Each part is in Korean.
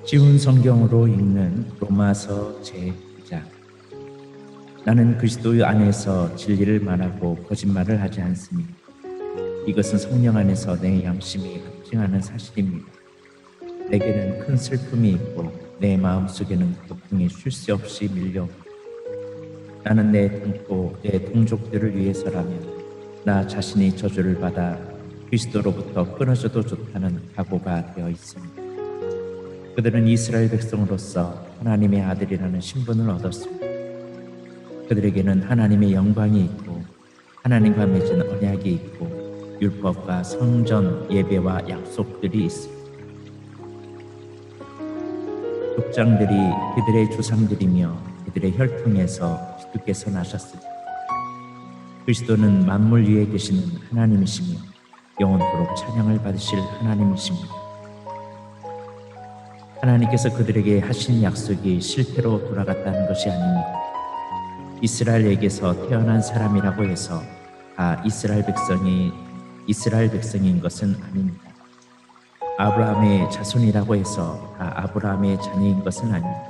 쉬운 성경으로 읽는 로마서 제9장. 나는 그리스도 안에서 진리를 말하고 거짓말을 하지 않습니다. 이것은 성령 안에서 내 양심이 확증하는 사실입니다. 내게는 큰 슬픔이 있고 내 마음속에는 고통이 쉴 새 없이 밀려옵니다. 나는 내 동포, 내 동족들을 위해서라면 나 자신이 저주를 받아 그리스도로부터 끊어져도 좋다는 각오가 되어 있습니다. 그들은 이스라엘 백성으로서 하나님의 아들이라는 신분을 얻었습니다. 그들에게는 하나님의 영광이 있고 하나님과 맺은 언약이 있고 율법과 성전, 예배와 약속들이 있습니다. 족장들이 그들의 조상들이며 그들의 혈통에서 그리스도께서 나셨습니다. 그리스도는 만물 위에 계시는 하나님이시며 영원토록 찬양을 받으실 하나님이십니다. 하나님께서 그들에게 하신 약속이 실패로 돌아갔다는 것이 아닙니다. 이스라엘에게서 태어난 사람이라고 해서 다 이스라엘 백성인 것은 아닙니다. 아브라함의 자손이라고 해서 다 아브라함의 자녀인 것은 아닙니다.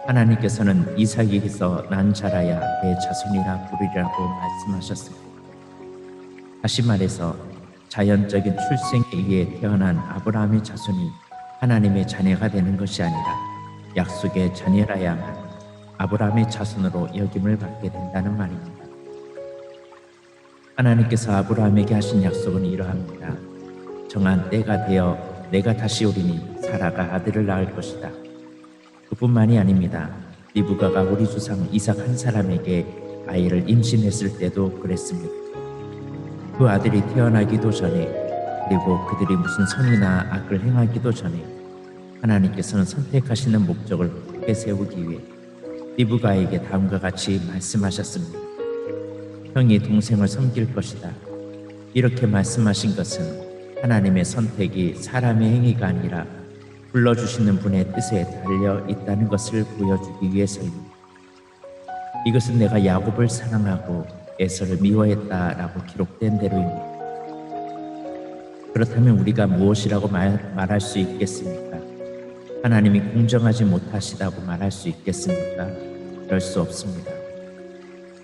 하나님께서는 이삭에게서 난 자라야 내 자손이라 부르리라고 말씀하셨습니다. 다시 말해서 자연적인 출생에 의해 태어난 아브라함의 자손이 하나님의 자녀가 되는 것이 아니라 약속의 자녀라야만 아브라함의 자손으로 여김을 받게 된다는 말입니다. 하나님께서 아브라함에게 하신 약속은 이러합니다. 정한 때가 되어 내가 다시 오리니 사라가 아들을 낳을 것이다. 그뿐만이 아닙니다. 리브가가 우리 조상 이삭 한 사람에게 아이를 임신했을 때도 그랬습니다. 그 아들이 태어나기도 전에 그리고 그들이 무슨 선이나 악을 행하기도 전에 하나님께서는 선택하시는 목적을 굳게 세우기 위해 리브가에게 다음과 같이 말씀하셨습니다. 형이 동생을 섬길 것이다. 이렇게 말씀하신 것은 하나님의 선택이 사람의 행위가 아니라 불러주시는 분의 뜻에 달려 있다는 것을 보여주기 위해서입니다. 이것은 내가 야곱을 사랑하고 에서를 미워했다라고 기록된 대로입니다. 그렇다면 우리가 무엇이라고 말할 수 있겠습니까? 하나님이 공정하지 못하시다고 말할 수 있겠습니까? 그럴 수 없습니다.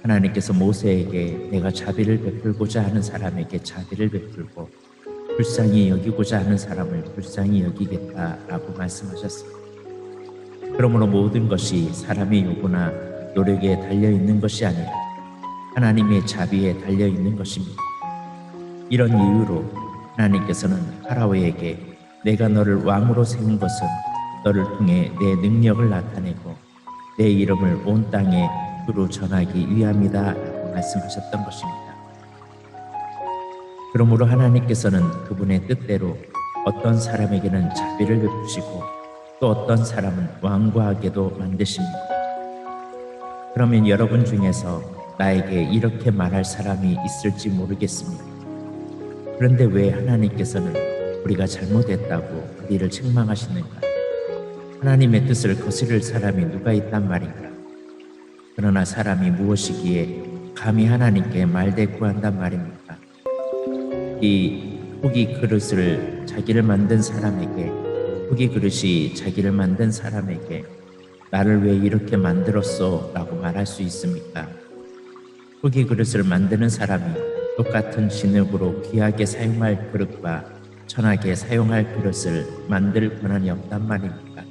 하나님께서 모세에게 내가 자비를 베풀고자 하는 사람에게 자비를 베풀고 불쌍히 여기고자 하는 사람을 불쌍히 여기겠다라고 말씀하셨습니다. 그러므로 모든 것이 사람의 요구나 노력에 달려있는 것이 아니라 하나님의 자비에 달려있는 것입니다. 이런 이유로 하나님께서는 파라오에게 내가 너를 왕으로 세운 것은 너를 통해 내 능력을 나타내고 내 이름을 온 땅에 두루 전하기 위함이다 라고 말씀하셨던 것입니다. 그러므로 하나님께서는 그분의 뜻대로 어떤 사람에게는 자비를 베푸시고 또 어떤 사람은 완고하게도 만드십니다. 그러면 여러분 중에서 나에게 이렇게 말할 사람이 있을지 모르겠습니다. 그런데 왜 하나님께서는 우리가 잘못했다고 우리를 책망하시는가? 하나님의 뜻을 거스릴 사람이 누가 있단 말인가? 그러나 사람이 무엇이기에 감히 하나님께 말대꾸한단 말입니까? 이 흙이 그릇이 자기를 만든 사람에게 나를 왜 이렇게 만들었소? 라고 말할 수 있습니까? 흙이 그릇을 만드는 사람이 똑같은 진흙으로 귀하게 사용할 그릇과 천하게 사용할 그릇을 만들 권한이 없단 말입니까?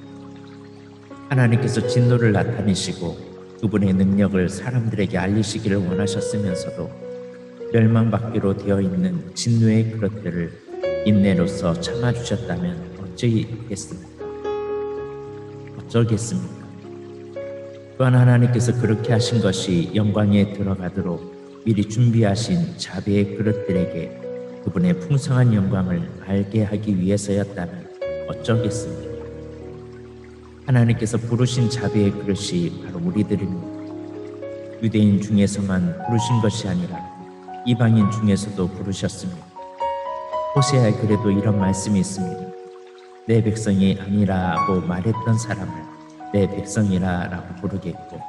하나님께서 진노를 나타내시고 그분의 능력을 사람들에게 알리시기를 원하셨으면서도 멸망받기로 되어 있는 진노의 그릇들을 인내로써 참아주셨다면 어쩌겠습니까? 또한 하나님께서 그렇게 하신 것이 영광에 들어가도록 미리 준비하신 자비의 그릇들에게 그분의 풍성한 영광을 알게 하기 위해서였다면 어쩌겠습니까? 하나님께서 부르신 자비의 그릇이 바로 우리들입니다. 유대인 중에서만 부르신 것이 아니라 이방인 중에서도 부르셨습니다. 호세아의 글에도 이런 말씀이 있습니다. 내 백성이 아니라고 말했던 사람을 내 백성이라 라고 부르겠고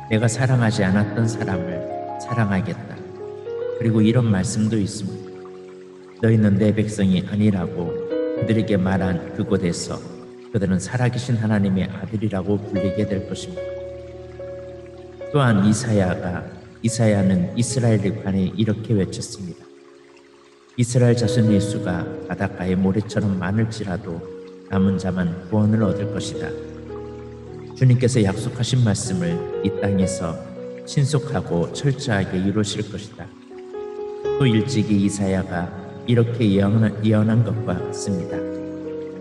내가 사랑하지 않았던 사람을 사랑하겠다. 그리고 이런 말씀도 있습니다. 너희는 내 백성이 아니라고 그들에게 말한 그곳에서 그들은 살아계신 하나님의 아들이라고 불리게 될 것입니다. 또한 이사야는 이스라엘에 관해 이렇게 외쳤습니다. 이스라엘 자손의 수가 바닷가의 모래처럼 많을지라도 남은 자만 구원을 얻을 것이다. 주님께서 약속하신 말씀을 이 땅에서 신속하고 철저하게 이루실 것이다. 또 일찍이 이사야가 이렇게 예언한 것과 같습니다.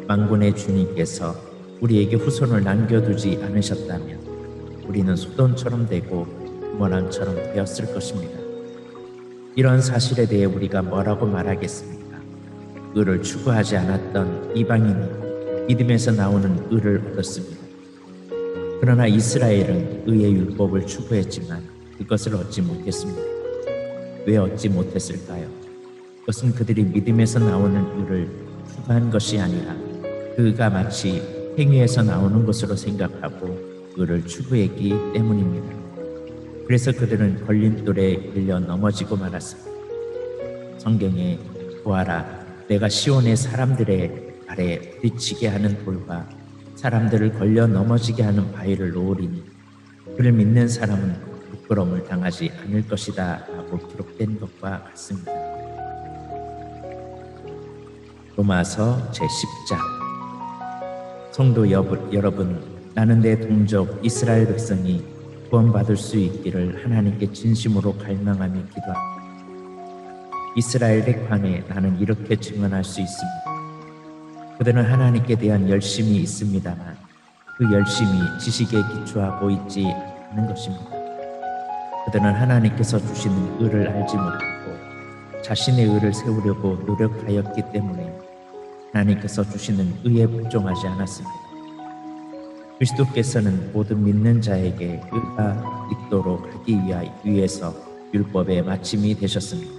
만군의 주님께서 우리에게 후손을 남겨두지 않으셨다면 우리는 소돔처럼 되고 고모람처럼 되었을 것입니다. 이런 사실에 대해 우리가 뭐라고 말하겠습니까? 의를 추구하지 않았던 이방인이 믿음에서 나오는 의를 얻었습니다. 그러나 이스라엘은 의의 율법을 추구했지만 그것을 얻지 못했습니다. 왜 얻지 못했을까요? 그것은 그들이 믿음에서 나오는 의를 추구한 것이 아니라 그가 마치 행위에서 나오는 것으로 생각하고 의를 추구했기 때문입니다. 그래서 그들은 걸림돌에 걸려 넘어지고 말았습니다. 성경에 보아라, 내가 시온의 사람들의 발에 부딪히게 하는 돌과 사람들을 걸려 넘어지게 하는 바위를 놓으리니 그를 믿는 사람은 부끄러움을 당하지 않을 것이다 라고 기록된 것과 같습니다. 로마서 제10장. 성도 여러분, 나는 내 동족 이스라엘 백성이 구원받을 수 있기를 하나님께 진심으로 갈망하며 기도합니다. 이스라엘에 관해 나는 이렇게 증언할 수 있습니다. 그들은 하나님께 대한 열심이 있습니다만 그 열심이 지식에 기초하고 있지 않는 것입니다. 그들은 하나님께서 주시는 의를 알지 못하고 자신의 의를 세우려고 노력하였기 때문에 하나님께서 주시는 의에 복종하지 않았습니다. 그리스도께서는 모든 믿는 자에게 의가 있도록 하기 위해서 율법의 마침이 되셨습니다.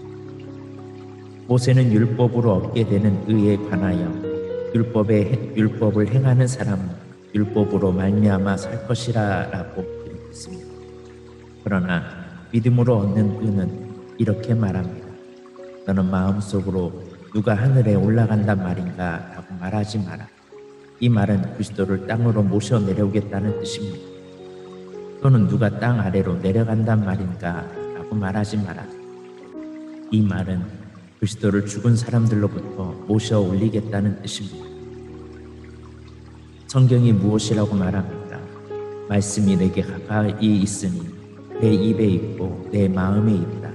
모세는 율법으로 얻게 되는 의에 관하여 율법을 행하는 사람은 율법으로 말미암아 살 것이라 라고 기록했습니다. 그러나 믿음으로 얻는 의는 이렇게 말합니다. 너는 마음속으로 누가 하늘에 올라간단 말인가 라고 말하지 마라. 이 말은 그리스도를 땅으로 모셔 내려오겠다는 뜻입니다. 또는 누가 땅 아래로 내려간단 말인가 라고 말하지 마라. 이 말은 그리스도를 죽은 사람들로부터 모셔 올리겠다는 뜻입니다. 성경이 무엇이라고 말합니까? 말씀이 내게 가까이 있으니 내 입에 있고 내 마음에 있다.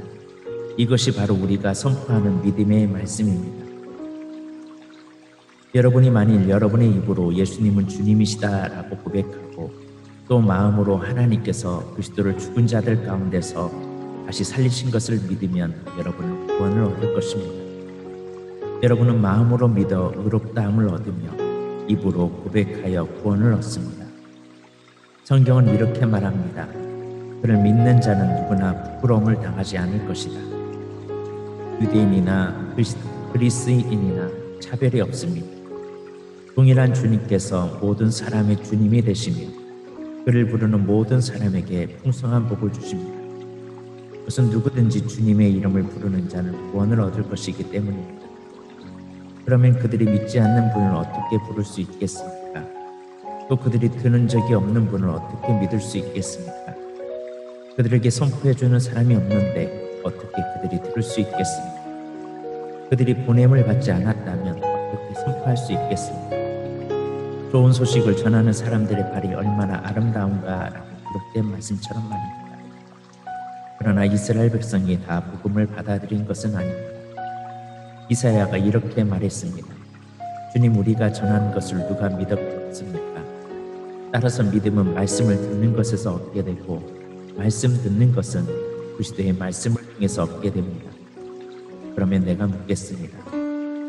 이것이 바로 우리가 선포하는 믿음의 말씀입니다. 여러분이 만일 여러분의 입으로 예수님은 주님이시다라고 고백하고 또 마음으로 하나님께서 그리스도를 죽은 자들 가운데서 다시 살리신 것을 믿으면 여러분은 구원을 얻을 것입니다. 여러분은 마음으로 믿어 의롭다함을 얻으며 입으로 고백하여 구원을 얻습니다. 성경은 이렇게 말합니다. 그를 믿는 자는 누구나 부끄러움을 당하지 않을 것이다. 유대인이나 그리스인이나 차별이 없습니다. 동일한 주님께서 모든 사람의 주님이 되시며 그를 부르는 모든 사람에게 풍성한 복을 주십니다. 그것은 누구든지 주님의 이름을 부르는 자는 구원을 얻을 것이기 때문입니다. 그러면 그들이 믿지 않는 분을 어떻게 부를 수 있겠습니까? 또 그들이 들은 적이 없는 분을 어떻게 믿을 수 있겠습니까? 그들에게 선포해주는 사람이 없는데 어떻게 그들이 들을 수 있겠습니까? 그들이 보냄을 받지 않았다면 어떻게 선포할 수 있겠습니까? 좋은 소식을 전하는 사람들의 발이 얼마나 아름다운가라고 기록된 말씀처럼 말입니다. 그러나 이스라엘 백성이 다 복음을 받아들인 것은 아닙니다. 이사야가 이렇게 말했습니다. 주님, 우리가 전하는 것을 누가 믿었습니까? 따라서 믿음은 말씀을 듣는 것에서 얻게 되고 말씀 듣는 것은 그리스도의 말씀을 통해서 얻게 됩니다. 그러면 내가 묻겠습니다.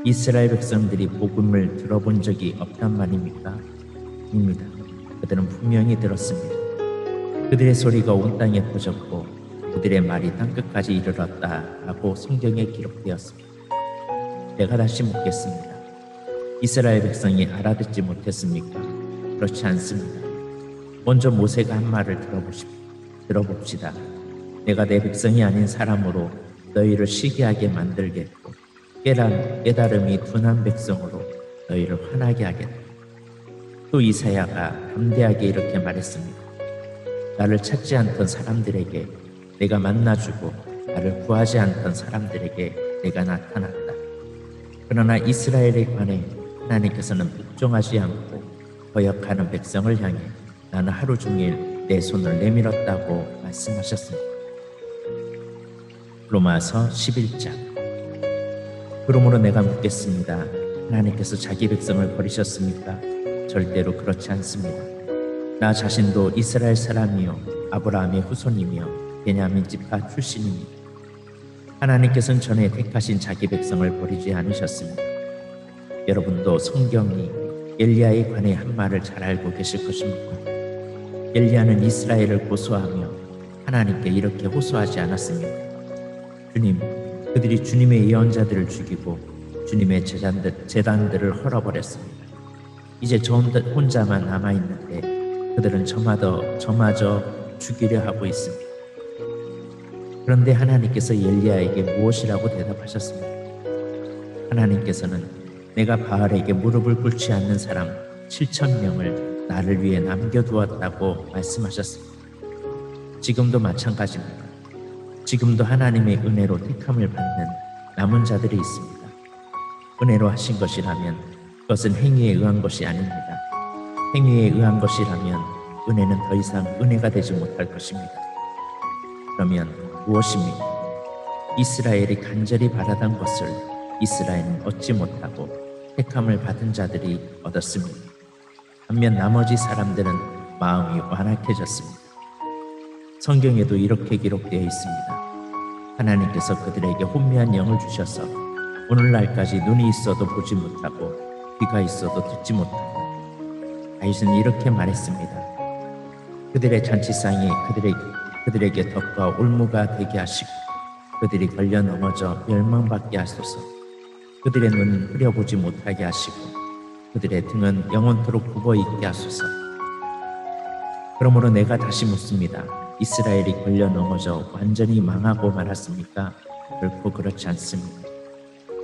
이스라엘 백성들이 복음을 들어본 적이 없단 말입니까? 입니다. 그들은 분명히 들었습니다. 그들의 소리가 온 땅에 퍼졌고 그들의 말이 땅끝까지 이르렀다라고 성경에 기록되었습니다. 내가 다시 묻겠습니다. 이스라엘 백성이 알아듣지 못했습니까? 그렇지 않습니다. 먼저 모세가 한 말을 들어봅시다. 내가 내 백성이 아닌 사람으로 너희를 시기하게 만들겠고 깨달음이 둔한 백성으로 너희를 화나게 하겠다. 또 이사야가 담대하게 이렇게 말했습니다. 나를 찾지 않던 사람들에게 내가 만나주고 나를 구하지 않던 사람들에게 내가 나타났다. 그러나 이스라엘에 관해 하나님께서는 복종하지 않고 거역하는 백성을 향해 나는 하루 종일 내 손을 내밀었다고 말씀하셨습니다. 로마서 11장. 그러므로 내가 묻겠습니다. 하나님께서 자기 백성을 버리셨습니까? 절대로 그렇지 않습니다. 나 자신도 이스라엘 사람이요 아브라함의 후손이며 베냐민 지파 출신입니다. 하나님께서는 전에 택하신 자기 백성을 버리지 않으셨습니다. 여러분도 성경이 엘리야에 관해 한 말을 잘 알고 계실 것입니다. 엘리야는 이스라엘을 고소하며 하나님께 이렇게 호소하지 않았습니까? 주님, 그들이 주님의 예언자들을 죽이고 주님의 제단들을 헐어버렸습니다. 이제 저 혼자만 남아있는데 그들은 저마저 죽이려 하고 있습니다. 그런데 하나님께서 엘리야에게 무엇이라고 대답하셨습니까? 하나님께서는 내가 바알에게 무릎을 꿇지 않는 사람 7,000명을 나를 위해 남겨두었다고 말씀하셨습니다. 지금도 마찬가지입니다. 지금도 하나님의 은혜로 택함을 받는 남은 자들이 있습니다. 은혜로 하신 것이라면 그것은 행위에 의한 것이 아닙니다. 행위에 의한 것이라면 은혜는 더 이상 은혜가 되지 못할 것입니다. 그러면 무엇입니까? 이스라엘이 간절히 바라던 것을 이스라엘은 얻지 못하고 택함을 받은 자들이 얻었습니다. 반면 나머지 사람들은 마음이 완악해졌습니다. 성경에도 이렇게 기록되어 있습니다. 하나님께서 그들에게 혼미한 영을 주셔서 오늘날까지 눈이 있어도 보지 못하고 귀가 있어도 듣지 못한다. 다윗은 이렇게 말했습니다. 그들의 잔치상이 그들에게 덕과 올무가 되게 하시고 그들이 걸려 넘어져 멸망받게 하소서. 그들의 눈은 흐려보지 못하게 하시고 그들의 등은 영원토록 굽어있게 하소서. 그러므로 내가 다시 묻습니다. 이스라엘이 걸려 넘어져 완전히 망하고 말았습니까? 결코 그렇지 않습니다.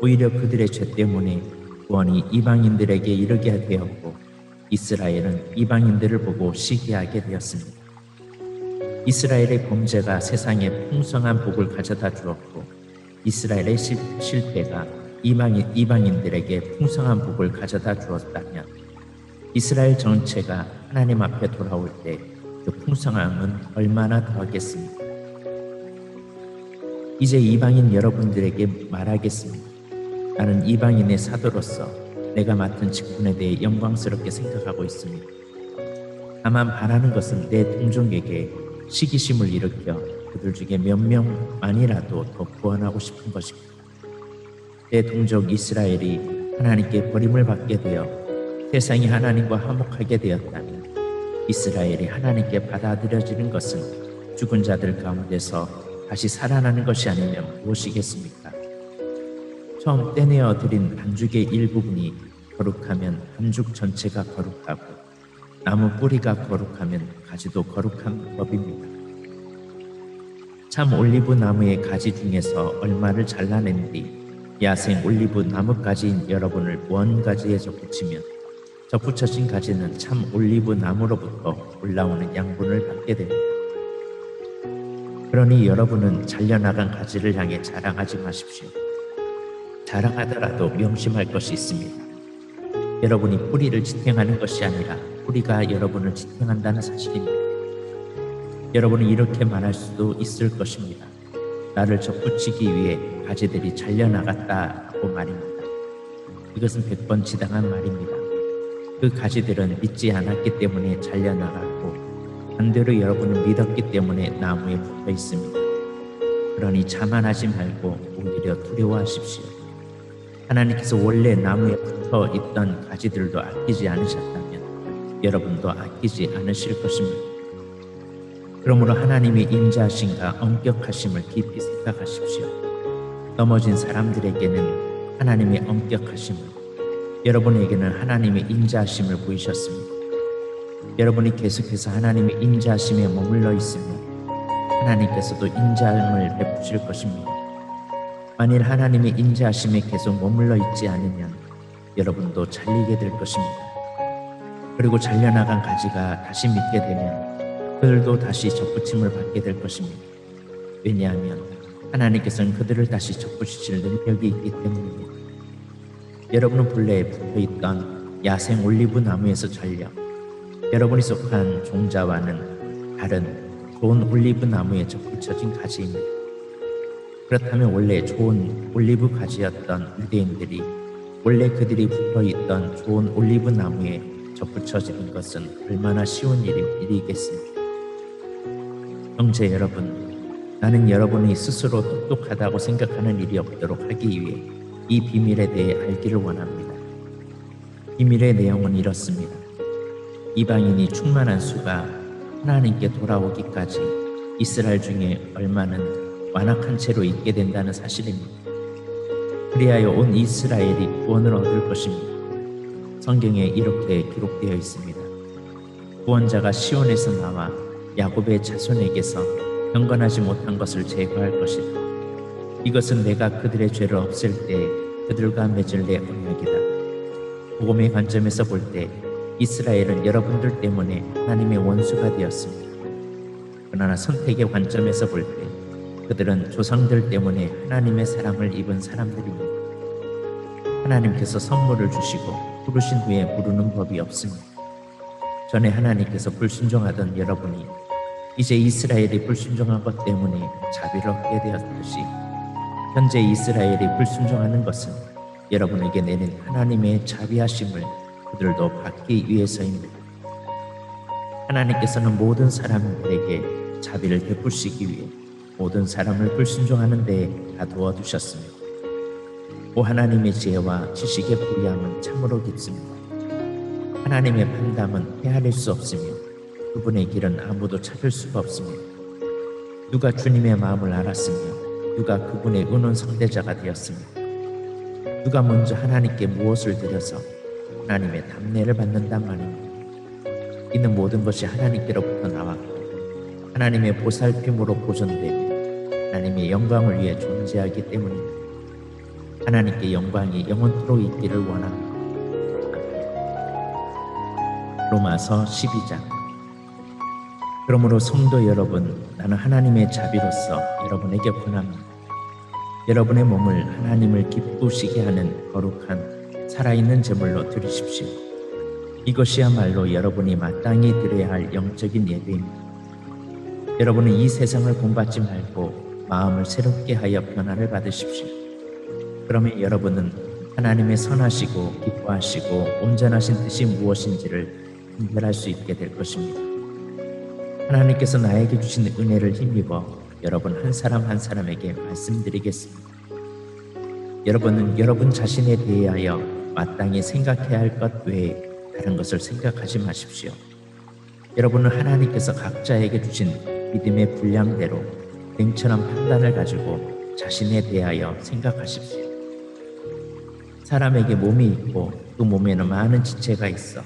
오히려 그들의 죄 때문에 구원이 이방인들에게 이르게 되었고 이스라엘은 이방인들을 보고 시기하게 되었습니다. 이스라엘의 범죄가 세상에 풍성한 복을 가져다 주었고 이스라엘의 실패가 이방인들에게 풍성한 복을 가져다 주었다면 이스라엘 전체가 하나님 앞에 돌아올 때 그 풍성함은 얼마나 더하겠습니까? 이제 이방인 여러분들에게 말하겠습니다. 나는 이방인의 사도로서 내가 맡은 직분에 대해 영광스럽게 생각하고 있습니다. 다만 바라는 것은 내 동족에게 시기심을 일으켜 그들 중에 몇 명만이라도 더 구원하고 싶은 것입니다. 내 동족 이스라엘이 하나님께 버림을 받게 되어 세상이 하나님과 화목하게 되었다면 이스라엘이 하나님께 받아들여지는 것은 죽은 자들 가운데서 다시 살아나는 것이 아니면 무엇이겠습니까? 처음 떼내어 드린 반죽의 일부분이 거룩하면 반죽 전체가 거룩하고 나무 뿌리가 거룩하면 가지도 거룩한 법입니다. 참 올리브 나무의 가지 중에서 얼마를 잘라낸 뒤 야생 올리브 나뭇가지인 여러분을 무언가지에 접붙이면 접붙여진 가지는 참 올리브 나무로부터 올라오는 양분을 받게 됩니다. 그러니 여러분은 잘려나간 가지를 향해 자랑하지 마십시오. 자랑하더라도 명심할 것이 있습니다. 여러분이 뿌리를 지탱하는 것이 아니라 뿌리가 여러분을 지탱한다는 사실입니다. 여러분은 이렇게 말할 수도 있을 것입니다. 나를 접붙이기 위해 가지들이 잘려나갔다고 말입니다. 이것은 100번 지당한 말입니다. 그 가지들은 믿지 않았기 때문에 잘려나갔고 반대로 여러분은 믿었기 때문에 나무에 붙어 있습니다. 그러니 자만하지 말고 오히려 두려워하십시오. 하나님께서 원래 나무에 붙어 있던 가지들도 아끼지 않으셨다면 여러분도 아끼지 않으실 것입니다. 그러므로 하나님의 인자하심과 엄격하심을 깊이 생각하십시오. 넘어진 사람들에게는 하나님의 엄격하심을, 여러분에게는 하나님의 인자하심을 보이셨습니다. 여러분이 계속해서 하나님의 인자하심에 머물러 있으면 하나님께서도 인자함을 베푸실 것입니다. 만일 하나님의 인자하심에 계속 머물러 있지 않으면 여러분도 잘리게 될 것입니다. 그리고 잘려나간 가지가 다시 믿게 되면 그들도 다시 접붙임을 받게 될 것입니다. 왜냐하면 하나님께서는 그들을 다시 접붙이실 능력이 있기 때문입니다. 여러분은 본래 붙어있던 야생 올리브 나무에서 잘려 여러분이 속한 종자와는 다른 좋은 올리브 나무에 접붙여진 가지입니다. 그렇다면 원래 좋은 올리브 가지였던 유대인들이 원래 그들이 붙어있던 좋은 올리브 나무에 접붙여지는 것은 얼마나 쉬운 일이겠습니까? 형제 여러분, 나는 여러분이 스스로 똑똑하다고 생각하는 일이 없도록 하기 위해 이 비밀에 대해 알기를 원합니다. 비밀의 내용은 이렇습니다. 이방인이 충만한 수가 하나님께 돌아오기까지 이스라엘 중에 얼마는 완악한 채로 있게 된다는 사실입니다. 그리하여 온 이스라엘이 구원을 얻을 것입니다. 성경에 이렇게 기록되어 있습니다. 구원자가 시온에서 나와 야곱의 자손에게서 경건하지 못한 것을 제거할 것이다. 이것은 내가 그들의 죄를 없앨 때 그들과 맺을 내 언약이다. 복음의 관점에서 볼 때 이스라엘은 여러분들 때문에 하나님의 원수가 되었습니다. 그러나 선택의 관점에서 볼 때 그들은 조상들 때문에 하나님의 사랑을 입은 사람들입니다. 하나님께서 선물을 주시고 부르신 후에 부르는 법이 없습니다. 전에 하나님께서 불순종하던 여러분이 이제 이스라엘이 불순종한 것 때문에 자비를 얻게 되었듯이 현재 이스라엘이 불순종하는 것은 여러분에게 내린 하나님의 자비하심을 그들도 받기 위해서입니다. 하나님께서는 모든 사람들에게 자비를 베푸시기 위해 모든 사람을 불순종하는 데에 다 도와두셨습니다. 오 하나님의 지혜와 지식의 불량은 참으로 깊습니다. 하나님의 판단은 헤아릴 수 없으며 그분의 길은 아무도 찾을 수가 없습니다. 누가 주님의 마음을 알았으며 누가 그분의 의논 상대자가 되었습니까? 누가 먼저 하나님께 무엇을 드려서 하나님의 답례를 받는단 말입니다. 이는 모든 것이 하나님께로부터 나왔고 하나님의 보살핌으로 보존되고 하나님의 영광을 위해 존재하기 때문입니다. 하나님께 영광이 영원토록 있기를 원합니다. 로마서 12장. 그러므로 성도 여러분, 나는 하나님의 자비로서 여러분에게 권합니다. 여러분의 몸을 하나님을 기쁘시게 하는 거룩한 살아있는 제물로 드리십시오. 이것이야말로 여러분이 마땅히 드려야 할 영적인 예배입니다. 여러분은 이 세상을 본받지 말고 마음을 새롭게 하여 변화를 받으십시오. 그러면 여러분은 하나님의 선하시고 기뻐하시고 온전하신 뜻이 무엇인지를 분별할 수 있게 될 것입니다. 하나님께서 나에게 주신 은혜를 힘입어 여러분 한 사람 한 사람에게 말씀드리겠습니다. 여러분은 여러분 자신에 대하여 마땅히 생각해야 할 것 외에 다른 것을 생각하지 마십시오. 여러분은 하나님께서 각자에게 주신 믿음의 분량대로 냉철한 판단을 가지고 자신에 대하여 생각하십시오. 사람에게 몸이 있고 그 몸에는 많은 지체가 있어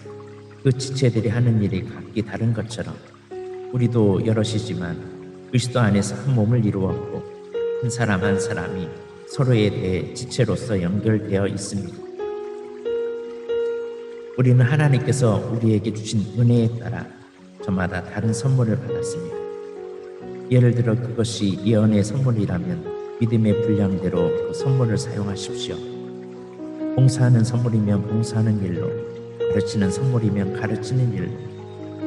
그 지체들이 하는 일이 각기 다른 것처럼 우리도 여럿이지만 그리스도 안에서 한 몸을 이루었고 한 사람 한 사람이 서로에 대해 지체로서 연결되어 있습니다. 우리는 하나님께서 우리에게 주신 은혜에 따라 저마다 다른 선물을 받았습니다. 예를 들어 그것이 예언의 선물이라면 믿음의 분량대로 그 선물을 사용하십시오. 봉사하는 선물이면 봉사하는 일로, 가르치는 선물이면 가르치는 일로,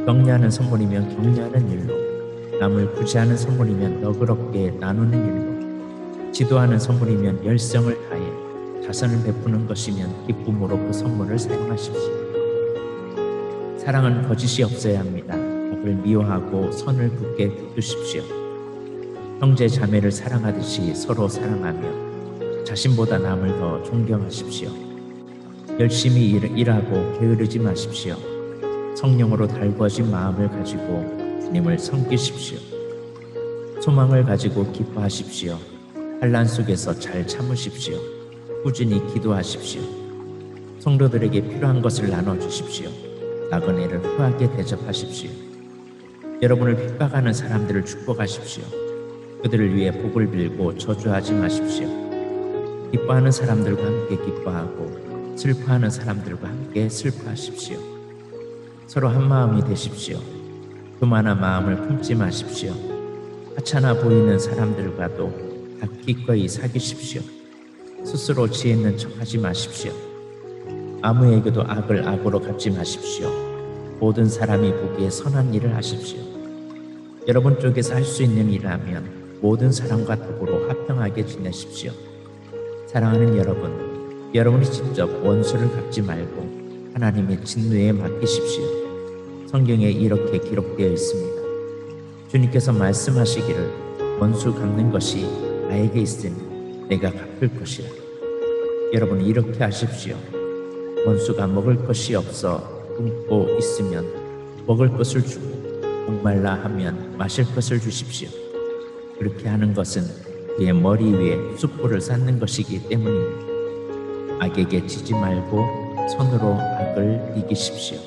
격려하는 선물이면 격려하는 일로, 남을 구제하는 선물이면 너그럽게 나누는 일로, 지도하는 선물이면 열성을 다해 자선을 베푸는 것이면 기쁨으로 그 선물을 사용하십시오. 사랑은 거짓이 없어야 합니다. 악을 미워하고 선을 굳게 붙드십시오. 형제 자매를 사랑하듯이 서로 사랑하며 자신보다 남을 더 존경하십시오. 열심히 일하고 게으르지 마십시오. 성령으로 달구어진 마음을 가지고 주님을 섬기십시오. 소망을 가지고 기뻐하십시오. 환난 속에서 잘 참으십시오. 꾸준히 기도하십시오. 성도들에게 필요한 것을 나눠주십시오. 나그네를 후하게 대접하십시오. 여러분을 핍박하는 사람들을 축복하십시오. 그들을 위해 복을 빌고 저주하지 마십시오. 기뻐하는 사람들과 함께 기뻐하고 슬퍼하는 사람들과 함께 슬퍼하십시오. 서로 한 마음이 되십시오. 교만한 마음을 품지 마십시오. 하찮아 보이는 사람들과도 다 기꺼이 사귀십시오. 스스로 지혜 있는 척하지 마십시오. 아무에게도 악을 악으로 갚지 마십시오. 모든 사람이 보기에 선한 일을 하십시오. 여러분 쪽에서 할 수 있는 일을 하면 모든 사람과 더불어 화평하게 지내십시오. 사랑하는 여러분, 여러분이 직접 원수를 갚지 말고 하나님의 진노에 맡기십시오. 성경에 이렇게 기록되어 있습니다. 주님께서 말씀하시기를 원수 갚는 것이 나에게 있으니 내가 갚을 것이라. 여러분 이렇게 하십시오. 원수가 먹을 것이 없어 굶고 있으면 먹을 것을 주고 목말라 하면 마실 것을 주십시오. 그렇게 하는 것은 그의 머리 위에 숯불을 쌓는 것이기 때문입니다. 악에게 지지 말고 손으로 악을 이기십시오.